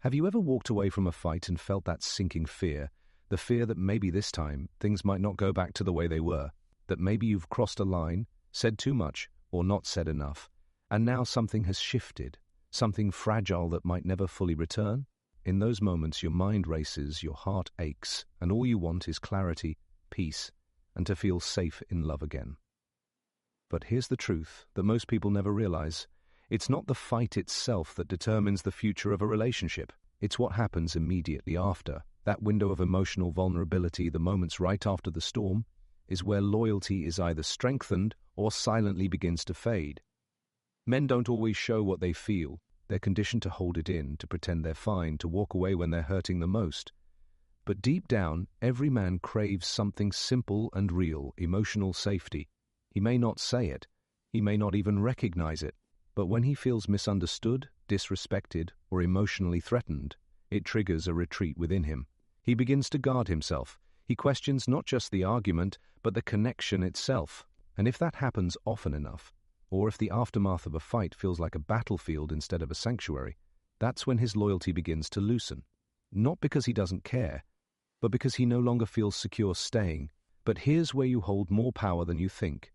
Have you ever walked away from a fight and felt that sinking fear, the fear that maybe this time things might not go back to the way they were, that maybe you've crossed a line, said too much, or not said enough, and now something has shifted, something fragile that might never fully return? In those moments, your mind races, your heart aches, and all you want is clarity, peace, and to feel safe in love again. But here's the truth that most people never realize. It's not the fight itself that determines the future of a relationship. It's what happens immediately after. That window of emotional vulnerability, the moments right after the storm, is where loyalty is either strengthened or silently begins to fade. Men don't always show what they feel. They're conditioned to hold it in, to pretend they're fine, to walk away when they're hurting the most. But deep down, every man craves something simple and real, emotional safety. He may not say it. He may not even recognize it. But when he feels misunderstood, disrespected, or emotionally threatened, it triggers a retreat within him. He begins to guard himself. He questions not just the argument, but the connection itself. And if that happens often enough, or if the aftermath of a fight feels like a battlefield instead of a sanctuary, that's when his loyalty begins to loosen. Not because he doesn't care, but because he no longer feels secure staying. But here's where you hold more power than you think.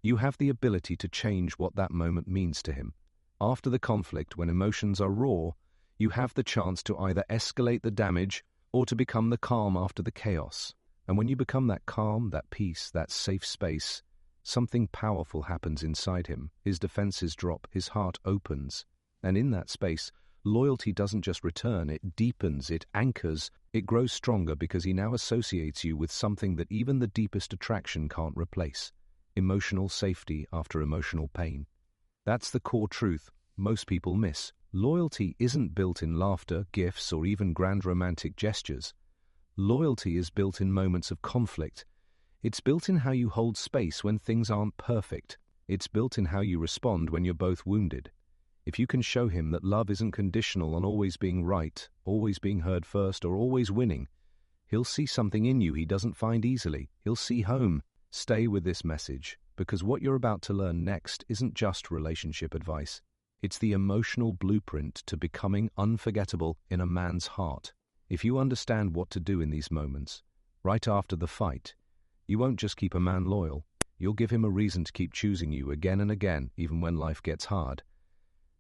You have the ability to change what that moment means to him. After the conflict, when emotions are raw, you have the chance to either escalate the damage or to become the calm after the chaos. And when you become that calm, that peace, that safe space, something powerful happens inside him. His defenses drop, his heart opens. And in that space, loyalty doesn't just return, it deepens, it anchors, it grows stronger because he now associates you with something that even the deepest attraction can't replace. Emotional safety after emotional pain. That's the core truth most people miss. Loyalty isn't built in laughter, gifts, or even grand romantic gestures. Loyalty is built in moments of conflict. It's built in how you hold space when things aren't perfect. It's built in how you respond when you're both wounded. If you can show him that love isn't conditional on always being right, always being heard first, or always winning, he'll see something in you he doesn't find easily. He'll see home. Stay with this message, because what you're about to learn next isn't just relationship advice. It's the emotional blueprint to becoming unforgettable in a man's heart. If you understand what to do in these moments, right after the fight, you won't just keep a man loyal. You'll give him a reason to keep choosing you again and again, even when life gets hard.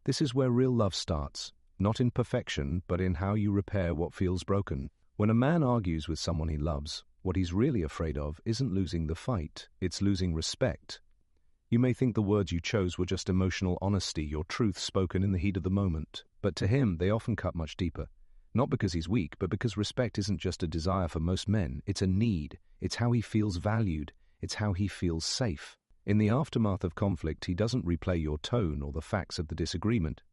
This is where real love starts, not in perfection, but in how you repair what feels broken. When a man argues with someone he loves, what he's really afraid of isn't losing the fight, it's losing respect. You may think the words you chose were just emotional honesty, your truth spoken in the heat of the moment, but to him they often cut much deeper. Not because he's weak, but because respect isn't just a desire for most men, it's a need. It's how he feels valued, it's how he feels safe. In the aftermath of conflict, he doesn't replay your tone or the facts of the disagreement.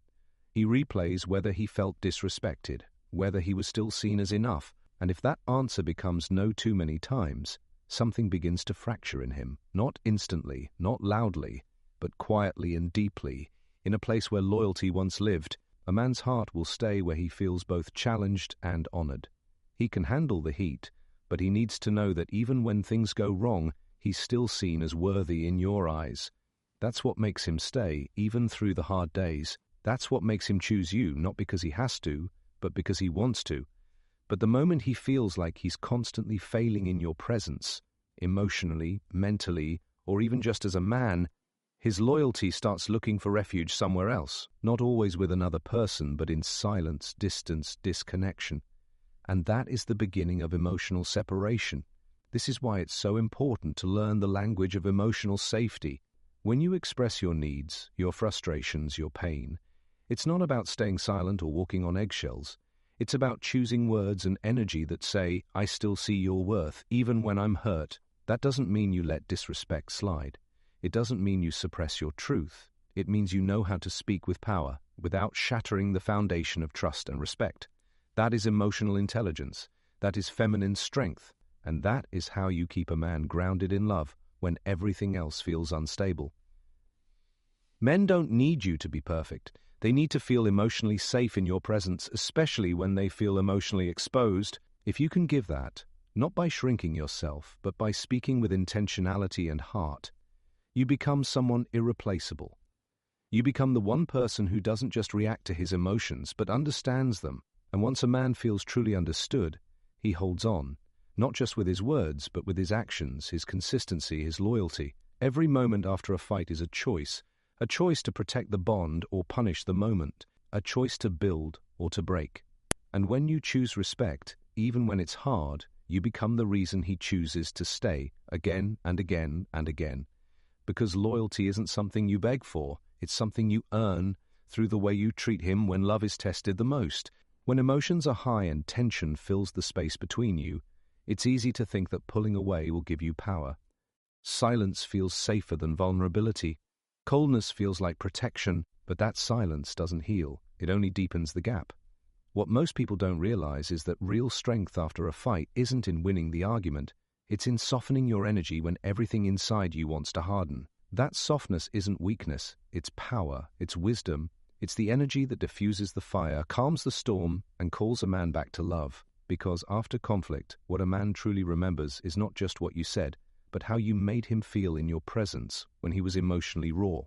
He replays whether he felt disrespected, whether he was still seen as enough, and if that answer becomes no too many times, something begins to fracture in him, not instantly, not loudly, but quietly and deeply, in a place where loyalty once lived. A man's heart will stay where he feels both challenged and honored. He can handle the heat, but he needs to know that even when things go wrong, he's still seen as worthy in your eyes. That's what makes him stay, even through the hard days. That's what makes him choose you, not because he has to, but because he wants to. But the moment he feels like he's constantly failing in your presence, emotionally, mentally, or even just as a man, his loyalty starts looking for refuge somewhere else, not always with another person, but in silence, distance, disconnection. And that is the beginning of emotional separation. This is why it's so important to learn the language of emotional safety. When you express your needs, your frustrations, your pain, it's not about staying silent or walking on eggshells. It's about choosing words and energy that say, I still see your worth, even when I'm hurt. That doesn't mean you let disrespect slide. It doesn't mean you suppress your truth. It means you know how to speak with power, without shattering the foundation of trust and respect. That is emotional intelligence. That is feminine strength. And that is how you keep a man grounded in love when everything else feels unstable. Men don't need you to be perfect. They need to feel emotionally safe in your presence, especially when they feel emotionally exposed. If you can give that, not by shrinking yourself, but by speaking with intentionality and heart, you become someone irreplaceable. You become the one person who doesn't just react to his emotions, but understands them, And once a man feels truly understood, he holds on, not just with his words, but with his actions, his consistency, his loyalty. Every moment after a fight is a choice to protect the bond or punish the moment, a choice to build or to break. And when you choose respect, even when it's hard, you become the reason he chooses to stay again and again and again. Because loyalty isn't something you beg for, it's something you earn through the way you treat him when love is tested the most. When emotions are high and tension fills the space between you, it's easy to think that pulling away will give you power. Silence feels safer than vulnerability. Coldness feels like protection, but that silence doesn't heal. It only deepens the gap. What most people don't realize is that real strength after a fight isn't in winning the argument. It's in softening your energy when everything inside you wants to harden. That softness isn't weakness, it's power, it's wisdom. It's the energy that diffuses the fire, calms the storm, and calls a man back to love. Because after conflict, what a man truly remembers is not just what you said, but how you made him feel in your presence when he was emotionally raw.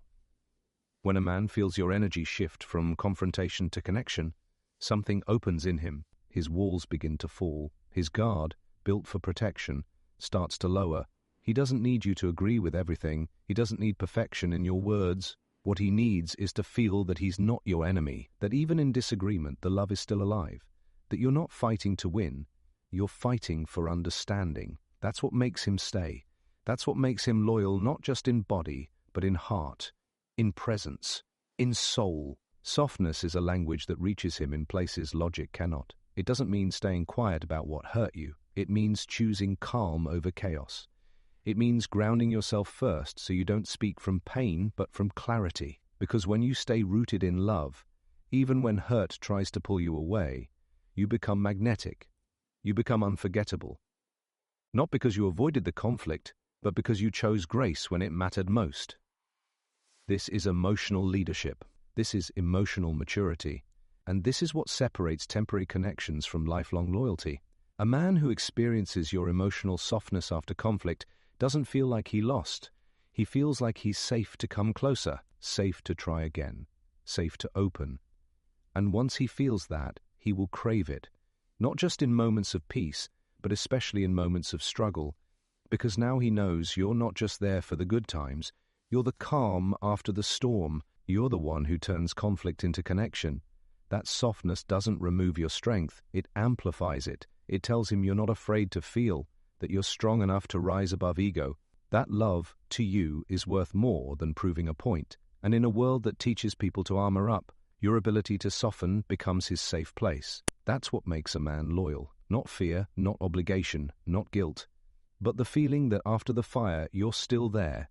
When a man feels your energy shift from confrontation to connection, something opens in him. His walls begin to fall. His guard, built for protection, starts to lower. He doesn't need you to agree with everything. He doesn't need perfection in your words. What he needs is to feel that he's not your enemy, that even in disagreement the love is still alive, that you're not fighting to win, you're fighting for understanding. That's what makes him stay. That's what makes him loyal, not just in body, but in heart, in presence, in soul. Softness is a language that reaches him in places logic cannot. It doesn't mean staying quiet about what hurt you. It means choosing calm over chaos. It means grounding yourself first so you don't speak from pain but from clarity. Because when you stay rooted in love, even when hurt tries to pull you away, you become magnetic. You become unforgettable. Not because you avoided the conflict, but because you chose grace when it mattered most. This is emotional leadership. This is emotional maturity. And this is what separates temporary connections from lifelong loyalty. A man who experiences your emotional softness after conflict doesn't feel like he lost. He feels like he's safe to come closer, safe to try again, safe to open. And once he feels that, he will crave it, not just in moments of peace, but especially in moments of struggle, because now he knows you're not just there for the good times, you're the calm after the storm, you're the one who turns conflict into connection. That softness doesn't remove your strength, it amplifies it. It tells him you're not afraid to feel, that you're strong enough to rise above ego. That love, to you, is worth more than proving a point. And in a world that teaches people to armor up, your ability to soften becomes his safe place. That's what makes a man loyal. Not fear, not obligation, not guilt, but the feeling that after the fire you're still there,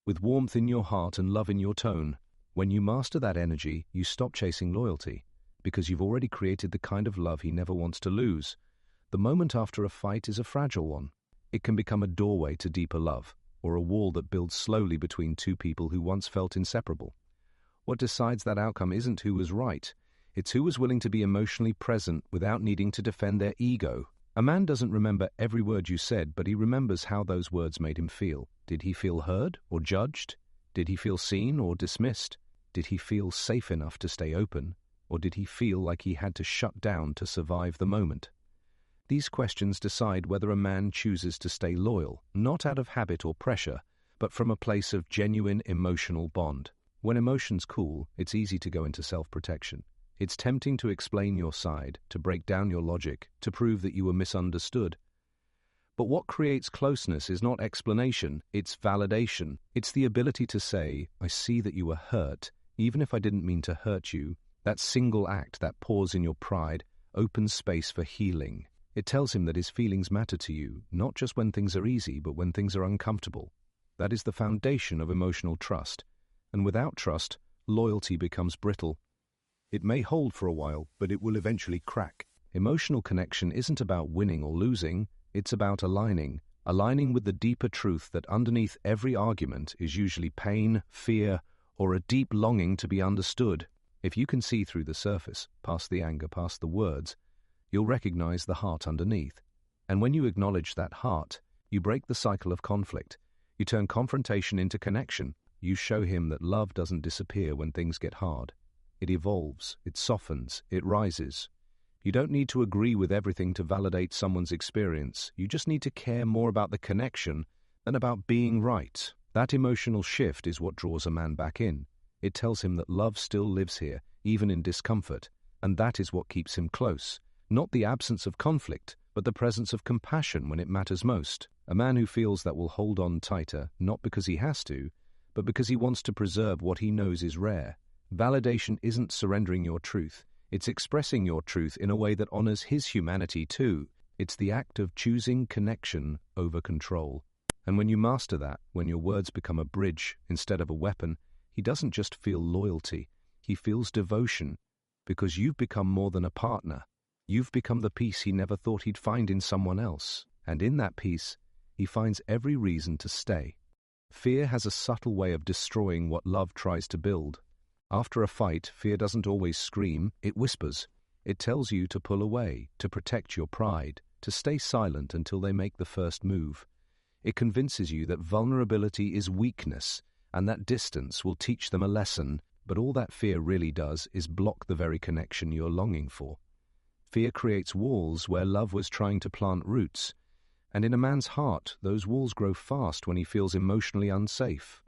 with warmth in your heart and love in your tone. When you master that energy, you stop chasing loyalty, because you've already created the kind of love he never wants to lose. The moment after a fight is a fragile one. It can become a doorway to deeper love, or a wall that builds slowly between two people who once felt inseparable. What decides that outcome isn't who was right, it's who was willing to be emotionally present without needing to defend their ego. A man doesn't remember every word you said, but he remembers how those words made him feel. Did he feel heard or judged? Did he feel seen or dismissed? Did he feel safe enough to stay open? Or did he feel like he had to shut down to survive the moment? These questions decide whether a man chooses to stay loyal, not out of habit or pressure, but from a place of genuine emotional bond. When emotions cool, it's easy to go into self-protection. It's tempting to explain your side, to break down your logic, to prove that you were misunderstood. But what creates closeness is not explanation, it's validation. It's the ability to say, I see that you were hurt, even if I didn't mean to hurt you. That single act, that pause in your pride, opens space for healing. It tells him that his feelings matter to you, not just when things are easy, but when things are uncomfortable. That is the foundation of emotional trust. And without trust, loyalty becomes brittle. It may hold for a while, but it will eventually crack. Emotional connection isn't about winning or losing, it's about aligning with the deeper truth that underneath every argument is usually pain, fear, or a deep longing to be understood. If you can see through the surface, past the anger, past the words, you'll recognize the heart underneath. And when you acknowledge that heart, you break the cycle of conflict. You turn confrontation into connection. You show him that love doesn't disappear when things get hard. It evolves, it softens, it rises. You don't need to agree with everything to validate someone's experience. You just need to care more about the connection than about being right. That emotional shift is what draws a man back in. It tells him that love still lives here, even in discomfort, and that is what keeps him close. Not the absence of conflict, but the presence of compassion when it matters most. A man who feels that will hold on tighter, not because he has to, but because he wants to preserve what he knows is rare. Validation isn't surrendering your truth. It's expressing your truth in a way that honors his humanity too. It's the act of choosing connection over control. And when you master that, when your words become a bridge instead of a weapon, he doesn't just feel loyalty, he feels devotion, because you've become more than a partner. You've become the peace he never thought he'd find in someone else, and in that peace, he finds every reason to stay. Fear has a subtle way of destroying what love tries to build. After a fight, fear doesn't always scream, it whispers. It tells you to pull away, to protect your pride, to stay silent until they make the first move. It convinces you that vulnerability is weakness, and that distance will teach them a lesson, but all that fear really does is block the very connection you're longing for. Fear creates walls where love was trying to plant roots, and in a man's heart, those walls grow fast when he feels emotionally unsafe.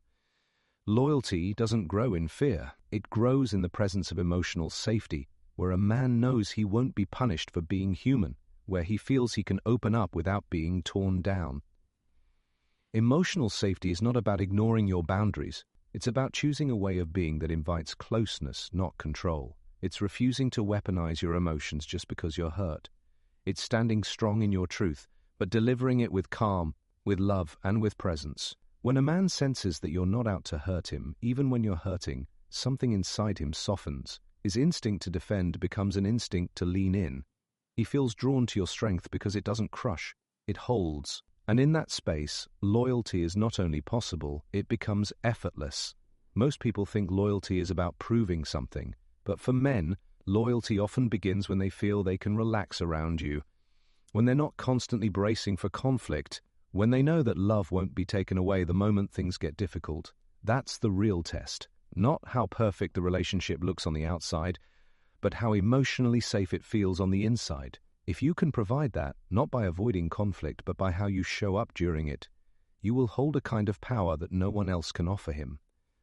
Loyalty doesn't grow in fear. It grows in the presence of emotional safety, where a man knows he won't be punished for being human, where he feels he can open up without being torn down. Emotional safety is not about ignoring your boundaries. It's about choosing a way of being that invites closeness, not control. It's refusing to weaponize your emotions just because you're hurt. It's standing strong in your truth, but delivering it with calm, with love, and with presence. When a man senses that you're not out to hurt him, even when you're hurting, something inside him softens. His instinct to defend becomes an instinct to lean in. He feels drawn to your strength because it doesn't crush, it holds. And in that space, loyalty is not only possible, it becomes effortless. Most people think loyalty is about proving something, but for men, loyalty often begins when they feel they can relax around you, when they're not constantly bracing for conflict, when they know that love won't be taken away the moment things get difficult. That's the real test. Not how perfect the relationship looks on the outside, but how emotionally safe it feels on the inside. If you can provide that, not by avoiding conflict, but by how you show up during it, you will hold a kind of power that no one else can offer him.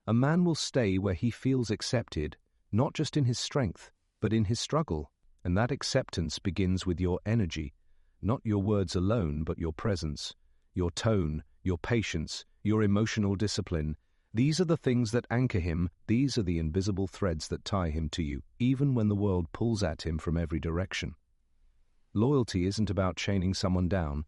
A man will stay where he feels accepted, not just in his strength, but in his struggle. And that acceptance begins with your energy, not your words alone, but your presence, your tone, your patience, your emotional discipline. These are the things that anchor him. These are the invisible threads that tie him to you, even when the world pulls at him from every direction. Loyalty isn't about chaining someone down.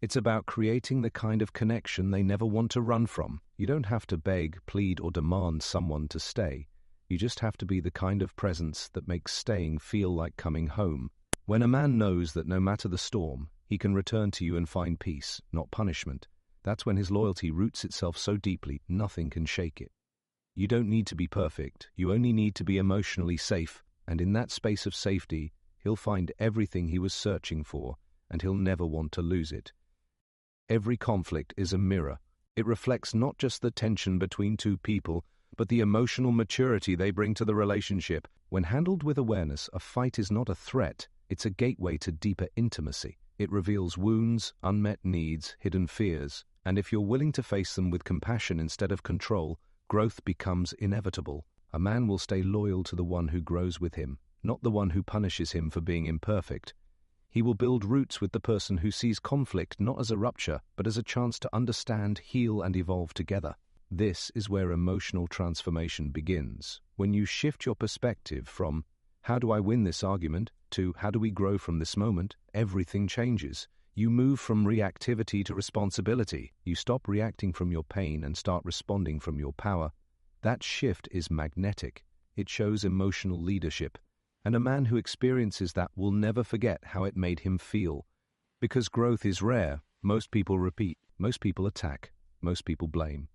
It's about creating the kind of connection they never want to run from. You don't have to beg, plead, or demand someone to stay. You just have to be the kind of presence that makes staying feel like coming home. When a man knows that no matter the storm, he can return to you and find peace, not punishment, that's when his loyalty roots itself so deeply, nothing can shake it. You don't need to be perfect. You only need to be emotionally safe, and in that space of safety, he'll find everything he was searching for, and he'll never want to lose it. Every conflict is a mirror. It reflects not just the tension between two people, but the emotional maturity they bring to the relationship. When handled with awareness, a fight is not a threat, it's a gateway to deeper intimacy. It reveals wounds, unmet needs, hidden fears, and if you're willing to face them with compassion instead of control, growth becomes inevitable. A man will stay loyal to the one who grows with him, not the one who punishes him for being imperfect. He will build roots with the person who sees conflict not as a rupture, but as a chance to understand, heal, and evolve together. This is where emotional transformation begins. When you shift your perspective from, how do I win this argument, to how do we grow from this moment, everything changes. You move from reactivity to responsibility. You stop reacting from your pain and start responding from your power. That shift is magnetic. It shows emotional leadership. And a man who experiences that will never forget how it made him feel. Because growth is rare, most people repeat, most people attack, most people blame.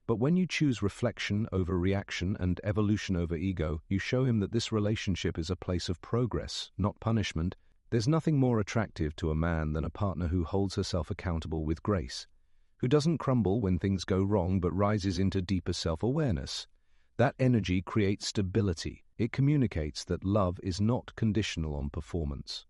But when you choose reflection over reaction and evolution over ego, you show him that this relationship is a place of progress, not punishment. There's nothing more attractive to a man than a partner who holds herself accountable with grace, who doesn't crumble when things go wrong but rises into deeper self-awareness. That energy creates stability. It communicates that love is not conditional on performance,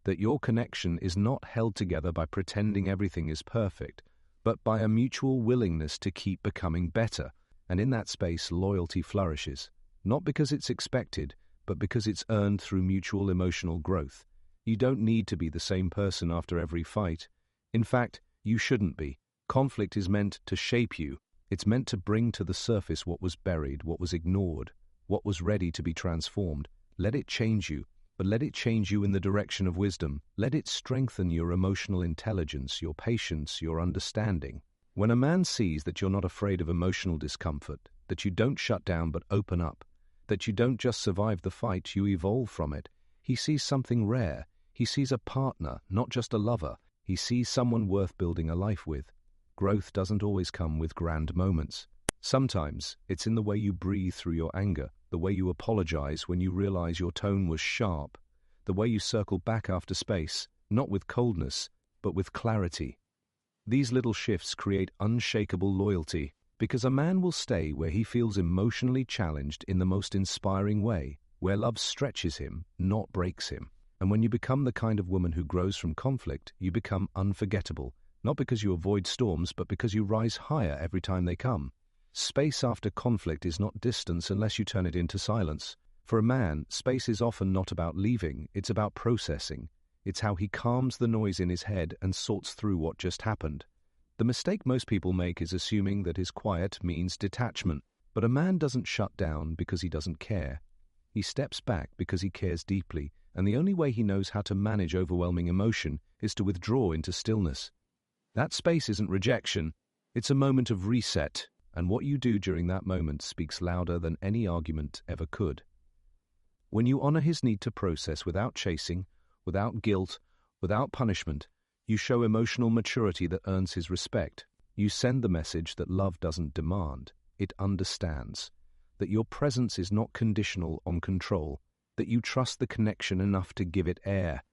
that your connection is not held together by pretending everything is perfect, but by a mutual willingness to keep becoming better. And in that space, loyalty flourishes, not because it's expected, but because it's earned through mutual emotional growth. You don't need to be the same person after every fight. In fact, you shouldn't be. Conflict is meant to shape you. It's meant to bring to the surface what was buried, what was ignored, what was ready to be transformed. Let it change you, but let it change you in the direction of wisdom. Let it strengthen your emotional intelligence, your patience, your understanding. When a man sees that you're not afraid of emotional discomfort, that you don't shut down but open up, that you don't just survive the fight, you evolve from it, he sees something rare. He sees a partner, not just a lover. He sees someone worth building a life with. Growth doesn't always come with grand moments. Sometimes it's in the way you breathe through your anger, the way you apologize when you realize your tone was sharp, the way you circle back after space, not with coldness, but with clarity. These little shifts create unshakable loyalty, because a man will stay where he feels emotionally challenged in the most inspiring way, where love stretches him, not breaks him. And when you become the kind of woman who grows from conflict, you become unforgettable, not because you avoid storms, but because you rise higher every time they come. Space after conflict is not distance unless you turn it into silence. For a man, space is often not about leaving, it's about processing. It's how he calms the noise in his head and sorts through what just happened. The mistake most people make is assuming that his quiet means detachment. But a man doesn't shut down because he doesn't care. He steps back because he cares deeply, and the only way he knows how to manage overwhelming emotion is to withdraw into stillness. That space isn't rejection, it's a moment of reset, and what you do during that moment speaks louder than any argument ever could. When you honor his need to process without chasing, without guilt, without punishment, you show emotional maturity that earns his respect. You send the message that love doesn't demand, it understands, that your presence is not conditional on control, that you trust the connection enough to give it air.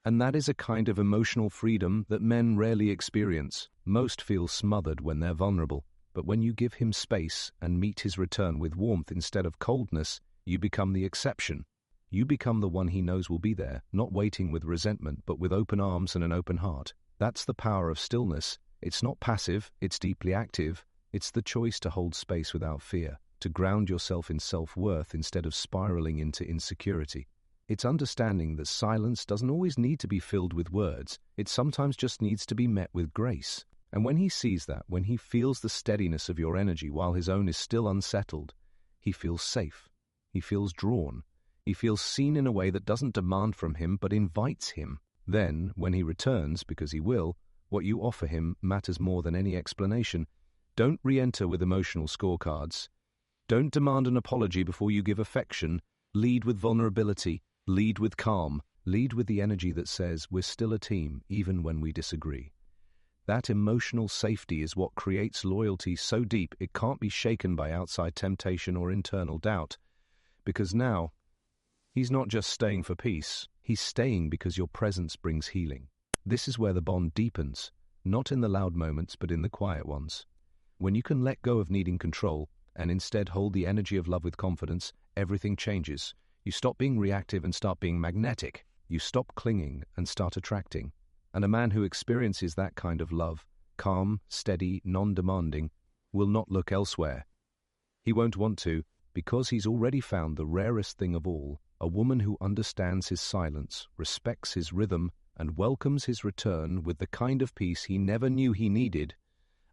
And that is a kind of emotional freedom that men rarely experience. Most feel smothered when they're vulnerable, but when you give him space and meet his return with warmth instead of coldness, you become the exception. You become the one he knows will be there, not waiting with resentment, but with open arms and an open heart. That's the power of stillness. It's not passive, it's deeply active. It's the choice to hold space without fear, to ground yourself in self-worth instead of spiraling into insecurity. It's understanding that silence doesn't always need to be filled with words. It sometimes just needs to be met with grace. And when he sees that, when he feels the steadiness of your energy while his own is still unsettled, he feels safe. He feels drawn. He feels seen in a way that doesn't demand from him but invites him. Then, when he returns, because he will, what you offer him matters more than any explanation. Don't re-enter with emotional scorecards. Don't demand an apology before you give affection. Lead with vulnerability. Lead with calm. Lead with the energy that says we're still a team, even when we disagree. That emotional safety is what creates loyalty so deep it can't be shaken by outside temptation or internal doubt. Because now, he's not just staying for peace, he's staying because your presence brings healing. This is where the bond deepens, not in the loud moments but in the quiet ones. When you can let go of needing control and instead hold the energy of love with confidence, everything changes. You stop being reactive and start being magnetic. You stop clinging and start attracting. And a man who experiences that kind of love, calm, steady, non-demanding, will not look elsewhere. He won't want to, because he's already found the rarest thing of all, a woman who understands his silence, respects his rhythm, and welcomes his return with the kind of peace he never knew he needed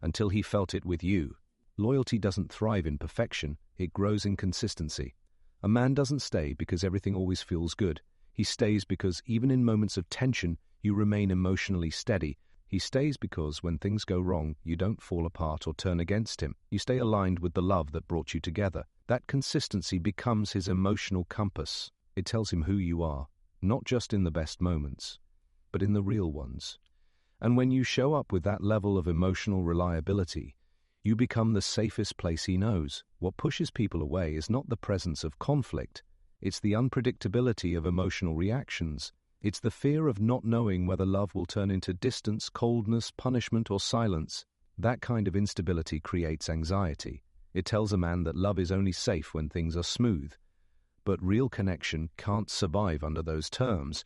until he felt it with you. Loyalty doesn't thrive in perfection, it grows in consistency. A man doesn't stay because everything always feels good. He stays because even in moments of tension, you remain emotionally steady. He stays because when things go wrong, you don't fall apart or turn against him. You stay aligned with the love that brought you together. That consistency becomes his emotional compass. It tells him who you are, not just in the best moments, but in the real ones. And when you show up with that level of emotional reliability, you become the safest place he knows. What pushes people away is not the presence of conflict. It's the unpredictability of emotional reactions. It's the fear of not knowing whether love will turn into distance, coldness, punishment, or silence. That kind of instability creates anxiety. It tells a man that love is only safe when things are smooth. But real connection can't survive under those terms,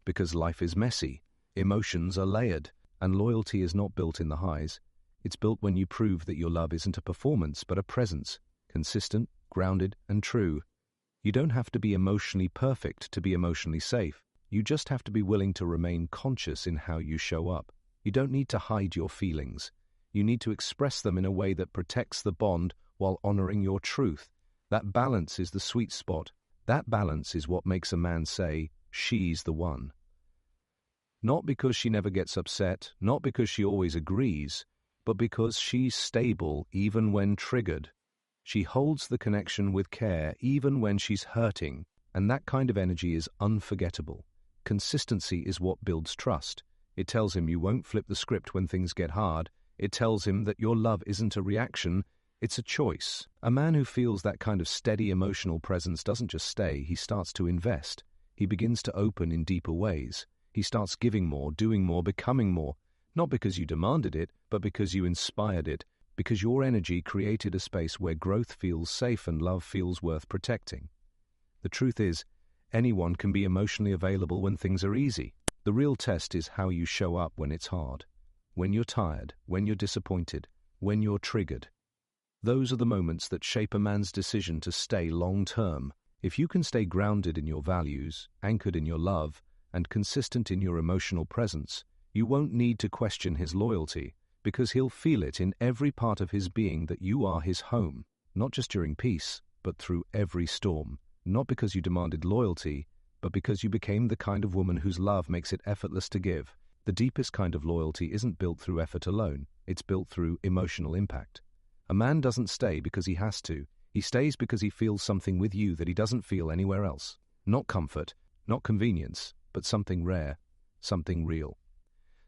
because life is messy, emotions are layered, and loyalty is not built in the highs. It's built when you prove that your love isn't a performance but a presence, consistent, grounded, and true. You don't have to be emotionally perfect to be emotionally safe. You just have to be willing to remain conscious in how you show up. You don't need to hide your feelings. You need to express them in a way that protects the bond while honoring your truth. That balance is the sweet spot. That balance is what makes a man say, "She's the one." Not because she never gets upset, not because she always agrees, but because she's stable even when triggered. She holds the connection with care even when she's hurting, and that kind of energy is unforgettable. Consistency is what builds trust. It tells him you won't flip the script when things get hard. It tells him that your love isn't a reaction, it's a choice. A man who feels that kind of steady emotional presence doesn't just stay, he starts to invest. He begins to open in deeper ways. He starts giving more, doing more, becoming more, not because you demanded it, but because you inspired it, because your energy created a space where growth feels safe and love feels worth protecting. The truth is, anyone can be emotionally available when things are easy. The real test is how you show up when it's hard, when you're tired, when you're disappointed, when you're triggered. Those are the moments that shape a man's decision to stay long-term. If you can stay grounded in your values, anchored in your love, and consistent in your emotional presence, you won't need to question his loyalty, because he'll feel it in every part of his being that you are his home, not just during peace, but through every storm. Not because you demanded loyalty, but because you became the kind of woman whose love makes it effortless to give. The deepest kind of loyalty isn't built through effort alone, it's built through emotional impact. A man doesn't stay because he has to. He stays because he feels something with you that he doesn't feel anywhere else. Not comfort, not convenience, but something rare, something real.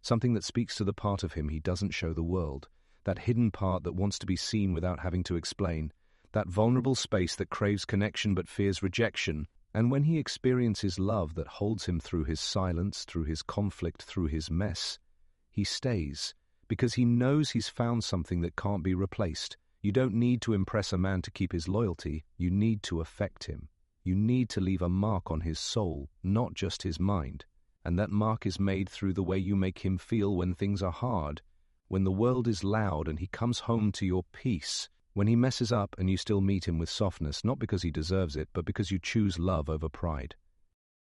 Something that speaks to the part of him he doesn't show the world, that hidden part that wants to be seen without having to explain, that vulnerable space that craves connection but fears rejection. And when he experiences love that holds him through his silence, through his conflict, through his mess, he stays, because he knows he's found something that can't be replaced. You don't need to impress a man to keep his loyalty, you need to affect him. You need to leave a mark on his soul, not just his mind. And that mark is made through the way you make him feel when things are hard, when the world is loud and he comes home to your peace, when he messes up and you still meet him with softness, not because he deserves it, but because you choose love over pride.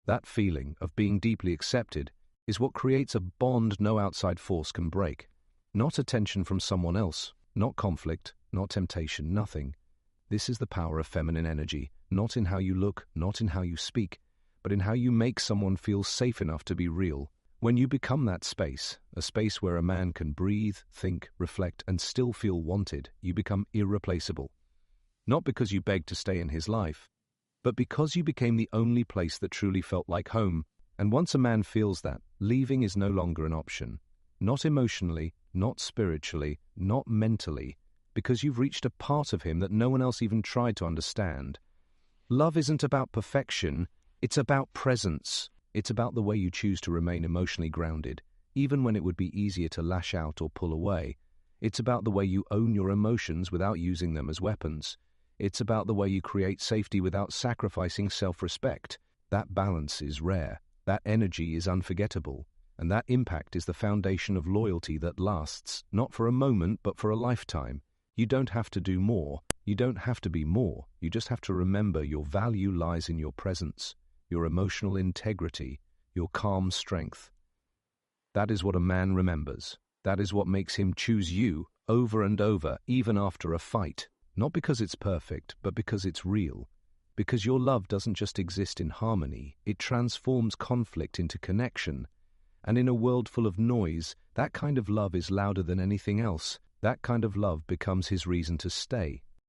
That feeling of being deeply accepted is what creates a bond no outside force can break. Not attention from someone else, not conflict, not temptation, nothing. This is the power of feminine energy, not in how you look, not in how you speak, but in how you make someone feel safe enough to be real. When you become that space, a space where a man can breathe, think, reflect, and still feel wanted, you become irreplaceable. Not because you begged to stay in his life, but because you became the only place that truly felt like home. And once a man feels that, leaving is no longer an option. Not emotionally, not spiritually, not mentally, because you've reached a part of him that no one else even tried to understand. Love isn't about perfection, it's about presence. It's about the way you choose to remain emotionally grounded, even when it would be easier to lash out or pull away. It's about the way you own your emotions without using them as weapons. It's about the way you create safety without sacrificing self-respect. That balance is rare, that energy is unforgettable, and that impact is the foundation of loyalty that lasts, not for a moment but for a lifetime. You don't have to do more, you don't have to be more, you just have to remember your value lies in your presence, your emotional integrity, your calm strength. That is what a man remembers. That is what makes him choose you over and over, even after a fight. Not because it's perfect, but because it's real. Because your love doesn't just exist in harmony, it transforms conflict into connection. And in a world full of noise, that kind of love is louder than anything else. That kind of love becomes his reason to stay.